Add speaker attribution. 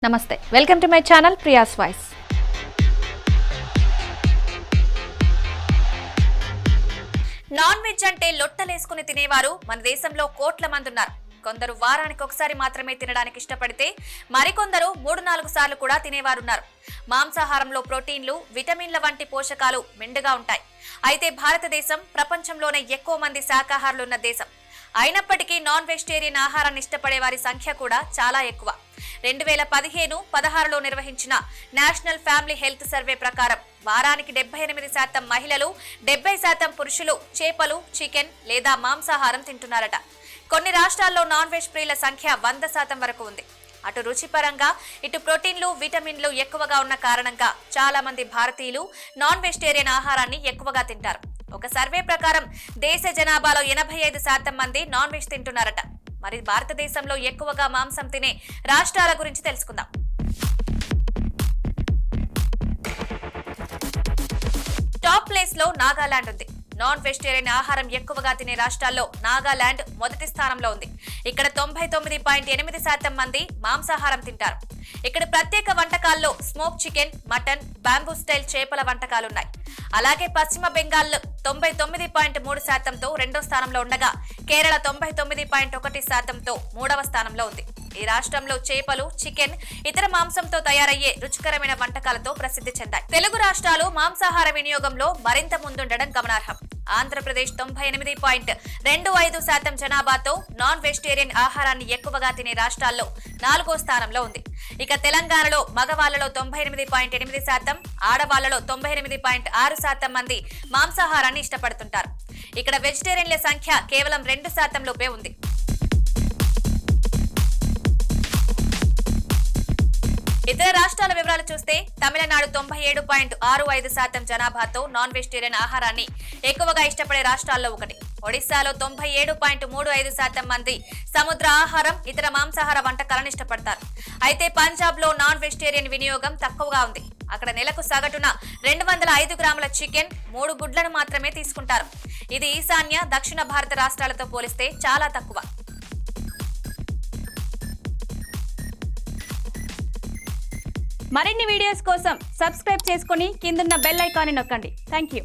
Speaker 1: నమస్తే welcome to my channel Priya's voice. Non veg అంటే లొట్టలేసుకుని తినేవారు మన దేశంలో కోట్ల మంది ఉన్నారు. కొందరు వారానికి ఒకసారి మాత్రమే తినడానికి ఇష్టపడితే మరికొందరు 3-4 సార్లు కూడా తినేవారున్నారు. మాంసాహారంలో ప్రోటీన్లు, విటమిన్ల వంటి పోషకాలు మెండుగా ఉంటాయి. అయితే భారతదేశం ప్రపంచంలోనే ఎక్కువ మంది శాకాహారులు ఉన్న దేశం. అయినప్పటికీ నాన్ వెజిటేరియన్ ఆహారాన్ని ఇష్టపడే వారి సంఖ్య కూడా చాలా ఎక్కువ. 2015-16లో నిర్వహించిన నేషనల్ ఫ్యామిలీ హెల్త్ సర్వే ప్రకారం వారానికి 78% మహిళలు, 70% పురుషులు చేపలు, చికెన్ లేదా మాంసాహారం తింటున్నారట. కొన్ని రాష్ట్రాల్లో నాన్ వెజ్ ప్రియుల సంఖ్య 100% వరకు ఉంది. అటు రుచిపరంగా, ఇటు ప్రోటీన్లు, విటమిన్లు ఎక్కువగా ఉన్న కారణంగా చాలా మంది భారతీయులు నాన్ వెజిటేరియన్ ఆహారాన్ని ఎక్కువగా తింటారు. ఒక సర్వే ప్రకారం దేశ జనాభాలో 85% మంది నాన్ వెజ్ తింటున్నారట. మరి భారతదేశంలో ఎక్కువగా మాంసం తినే రాష్ట్రాల గురించి తెలుసుకుందాం. టాప్ ప్లేస్ లో నాగాలాండ్ ఉంది. నాన్ వెజిటేరియన్ ఆహారం ఎక్కువగా తినే రాష్ట్రాల్లో నాగాలాండ్ మొదటి స్థానంలో ఉంది. ఇక్కడ 99.8% మంది మాంసాహారం తింటారు. ఇక్కడ ప్రత్యేక వంటకాల్లో smoke chicken, mutton, bamboo style చేపల వంటకాలున్నాయి. అలాగే పశ్చిమ బెంగాల్ 99.3%తో రెండో స్థానంలో ఉండగా కేరళ 99.1%తో మూడవ స్థానంలో ఉంది. ఈ రాష్ట్రంలో చేపలు, చికెన్, ఇతర మాంసంతో తయారయ్యే రుచికరమైన వంటకాలతో ప్రసిద్ధి చెందాయి. తెలుగు రాష్ట్రాలు మాంసాహార వినియోగంలో మరింత ముందుండడం గమనార్హం. ఆంధ్రప్రదేశ్ 98.25% జనాభాతో నాన్ వెజిటేరియన్ ఆహారాన్ని ఎక్కువగా తినే రాష్ట్రాల్లో 4వ స్థానంలో ఉంది. ఇక తెలంగాణలో మగవాళ్లలో 98.8%, ఆడవాళ్లలో 98.6% మంది మాంసాహారాన్ని ఇష్టపడుతుంటారు. ఇక్కడ వెజిటేరియన్ల సంఖ్య కేవలం 2% లోపే ఉంది. ఇతర రాష్ట్రాల వివరాలు చూస్తే తమిళనాడు 97.65% జనాభాతో నాన్ వెజిటేరియన్ ఆహారాన్ని ఎక్కువగా ఇష్టపడే రాష్ట్రాల్లో ఒకటి. ఒడిశాలో 97.35% మంది సముద్ర ఆహారం, ఇతర మాంసాహార వంటకాలను ఇష్టపడతారు. అయితే పంజాబ్ లో నాన్ వెజిటేరియన్ వినియోగం తక్కువగా ఉంది. అక్కడ నెలకు సగటున 205 గ్రాముల చికెన్, 3 గుడ్లను మాత్రమే తీసుకుంటారు. ఇది ఈశాన్య, దక్షిణ భారత రాష్ట్రాలతో పోలిస్తే చాలా తక్కువ. మరిన్ని వీడియోస్ కోసం సబ్స్క్రైబ్ చేసుకుని కిందున్న బెల్ ఐకాన్ని నొక్కండి. Thank you.